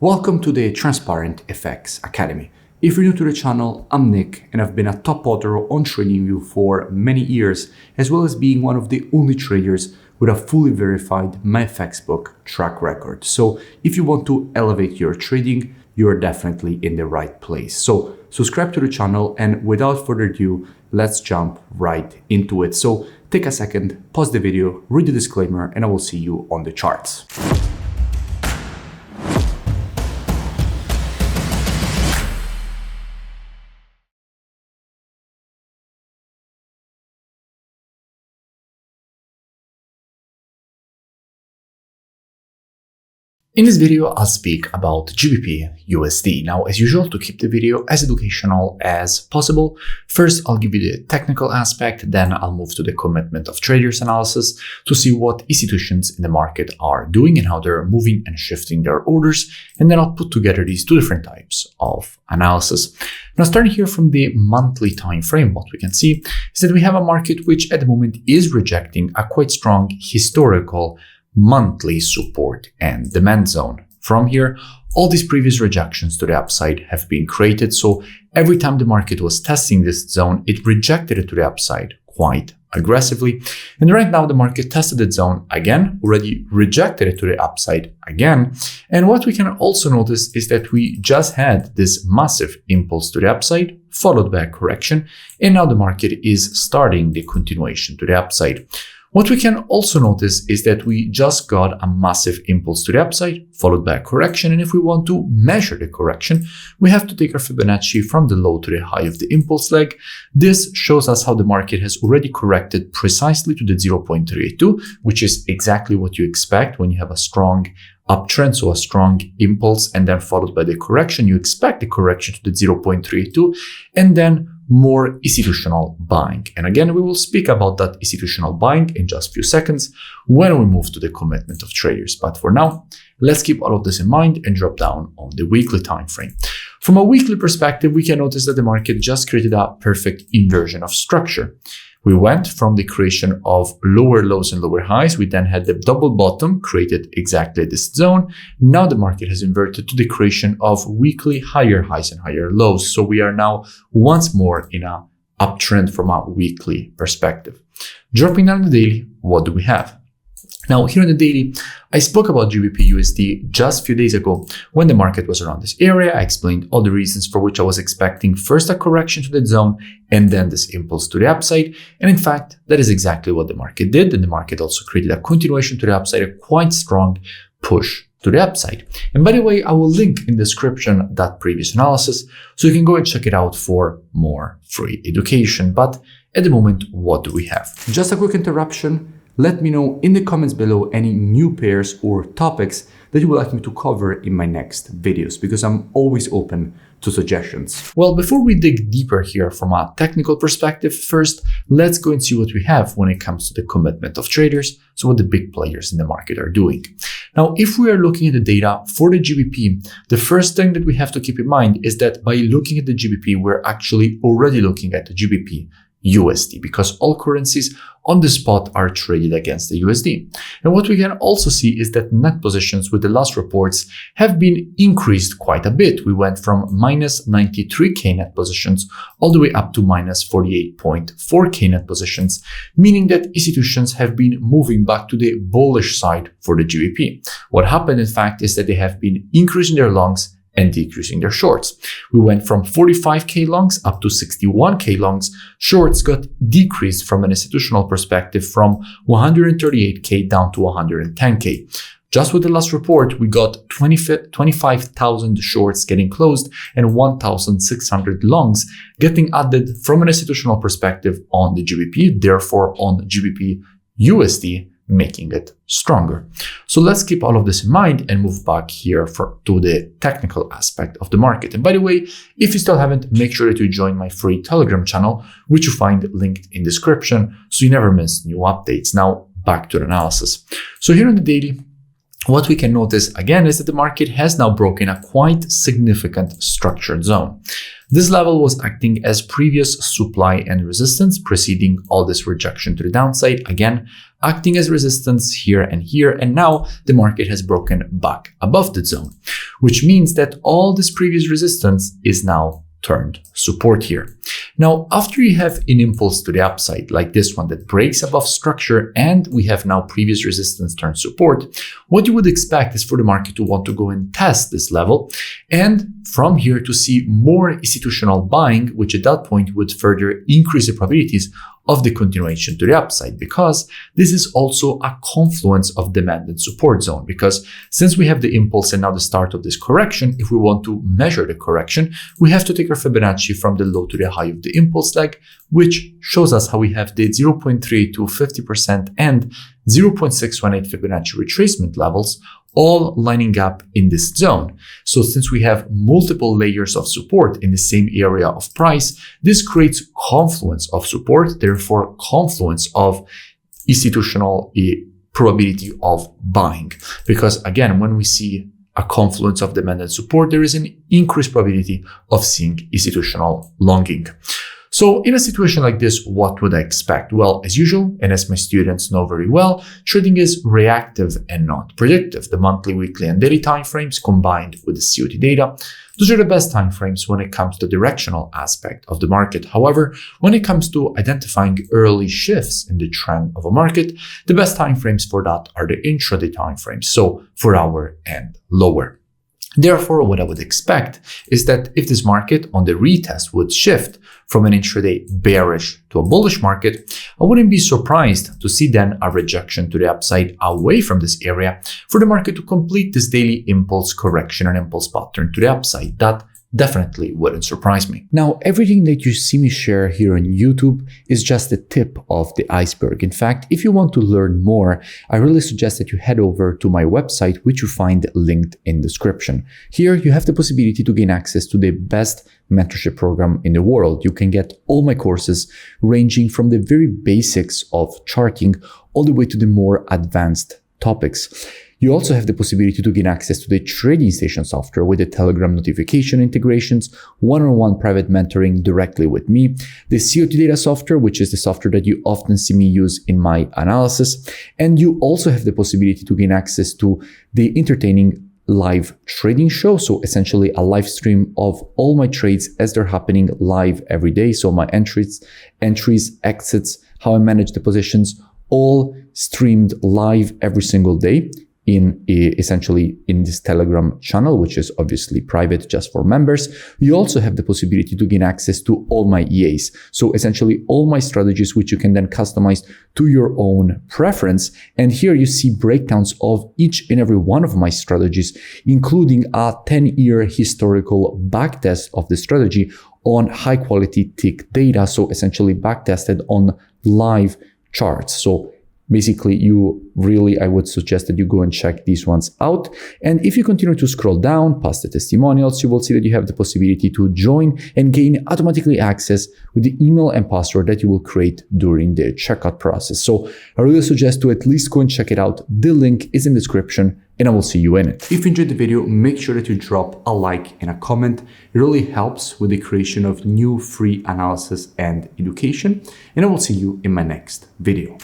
Welcome to the Transparent FX Academy. If you're new to the channel, I'm Nick and I've been a top author on TradingView for many years, as well as being one of the only traders with a fully verified MyFX book track record. So if you want to elevate your trading, you're definitely in the right place. So subscribe to the channel, and without further ado, let's jump right into it. So take a second, pause the video, read the disclaimer, and I will see you on the charts. In this video, I'll speak about GBPUSD. Now, as usual, to keep the video as educational as possible, first I'll give you the technical aspect, then I'll move to the commitment of traders analysis to see what institutions in the market are doing and how they're moving and shifting their orders, and then I'll put together these two different types of analysis. Now, starting here from the monthly time frame, what we can see is that we have a market which at the moment is rejecting a quite strong historical monthly support and demand zone. From here, all these previous rejections to the upside have been created. So every time the market was testing this zone, it rejected it to the upside quite aggressively. And right now the market tested the zone again, already rejected it to the upside again. And what we can also notice is that we just had this massive impulse to the upside, followed by a correction. And now the market is starting the continuation to the upside. What we can also notice is that we just got a massive impulse to the upside, followed by a correction. And if we want to measure the correction, we have to take our Fibonacci from the low to the high of the impulse leg. This shows us how the market has already corrected precisely to the 0.382, which is exactly what you expect when you have a strong uptrend, so a strong impulse, and then followed by the correction. You expect the correction to the 0.382, and then more institutional buying. And again, we will speak about that institutional buying in just a few seconds when we move to the commitment of traders. But for now, let's keep all of this in mind and drop down on the weekly time frame. From a weekly perspective, we can notice that the market just created a perfect inversion of structure. We went from the creation of lower lows and lower highs. We then had the double bottom created exactly this zone. Now the market has inverted to the creation of weekly higher highs and higher lows. So we are now once more in a uptrend from a weekly perspective. Dropping down the daily, what do we have? Now, here in the daily, I spoke about GBPUSD just a few days ago when the market was around this area. I explained all the reasons for which I was expecting first a correction to that zone and then this impulse to the upside. And in fact, that is exactly what the market did. And the market also created a continuation to the upside, a quite strong push to the upside. And by the way, I will link in the description that previous analysis so you can go and check it out for more free education. But at the moment, what do we have? Just a quick interruption. Let me know in the comments below any new pairs or topics that you would like me to cover in my next videos, because I'm always open to suggestions. Well, before we dig deeper here from a technical perspective, first, let's go and see what we have when it comes to the commitment of traders, so what the big players in the market are doing. Now, if we are looking at the data for the GBP, the first thing that we have to keep in mind is that by looking at the GBP, we're actually already looking at the GBPUSD, because all currencies on the spot are traded against the USD. And what we can also see is that net positions with the last reports have been increased quite a bit. We went from minus 93k net positions all the way up to minus 48.4k net positions, meaning that institutions have been moving back to the bullish side for the GBP. What happened, in fact, is that they have been increasing their longs and decreasing their shorts. We went from 45k longs up to 61k longs. Shorts got decreased from an institutional perspective from 138k down to 110k. Just with the last report, we got 25,000 shorts getting closed and 1,600 longs getting added from an institutional perspective on the GBP, therefore on GBPUSD, making it stronger. So let's keep all of this in mind and move back here to the technical aspect of the market. And by the way, if you still haven't, make sure that you join my free Telegram channel, which you find linked in description, so you never miss new updates. Now back to the analysis. So here on the daily, what we can notice again is that the market has now broken a quite significant structured zone. This level was acting as previous supply and resistance, preceding all this rejection to the downside, again acting as resistance here, and now the market has broken back above the zone, which means that all this previous resistance is now turned support here. Now, after you have an impulse to the upside like this one that breaks above structure and we have now previous resistance turned support, what you would expect is for the market to want to go and test this level and from here to see more institutional buying, which at that point would further increase the probabilities of the continuation to the upside, because this is also a confluence of demand and support zone. Because since we have the impulse and now the start of this correction, if we want to measure the correction, we have to take our Fibonacci from the low to the high of the impulse leg, which shows us how we have the 0.3 to 50% and 0.618 Fibonacci retracement levels all lining up in this zone. So since we have multiple layers of support in the same area of price, this creates confluence of support, therefore confluence of institutional probability of buying. Because again, when we see a confluence of demand and support, there is an increased probability of seeing institutional longing. So in a situation like this, what would I expect? Well, as usual, and as my students know very well, trading is reactive and not predictive. The monthly, weekly, and daily timeframes combined with the COT data, those are the best timeframes when it comes to the directional aspect of the market. However, when it comes to identifying early shifts in the trend of a market, the best timeframes for that are the intraday timeframes, so 4 hour and lower. Therefore, what I would expect is that if this market on the retest would shift from an intraday bearish to a bullish market, I wouldn't be surprised to see then a rejection to the upside away from this area for the market to complete this daily impulse correction and impulse pattern to the upside. That definitely wouldn't surprise me. Now, everything that you see me share here on YouTube is just the tip of the iceberg. In fact, if you want to learn more, I really suggest that you head over to my website, which you find linked in the description. Here, you have the possibility to gain access to the best mentorship program in the world. You can get all my courses ranging from the very basics of charting all the way to the more advanced topics. You also have the possibility to gain access to the trading station software with the Telegram notification integrations, one-on-one private mentoring directly with me, the COT data software, which is the software that you often see me use in my analysis. And you also have the possibility to gain access to the entertaining live trading show. So essentially a live stream of all my trades as they're happening live every day. So my entries, exits, how I manage the positions, all streamed live every single day essentially in this Telegram channel, which is obviously private just for members. You also have the possibility to gain access to all my EAs. So essentially all my strategies, which you can then customize to your own preference. And here you see breakdowns of each and every one of my strategies, including a 10-year historical backtest of the strategy on high quality tick data. So essentially backtested on live charts. So basically, I would suggest that you go and check these ones out. And if you continue to scroll down past the testimonials, you will see that you have the possibility to join and gain automatically access with the email and password that you will create during the checkout process. So I really suggest to at least go and check it out. The link is in the description and I will see you in it. If you enjoyed the video, make sure that you drop a like and a comment. It really helps with the creation of new free analysis and education. And I will see you in my next video.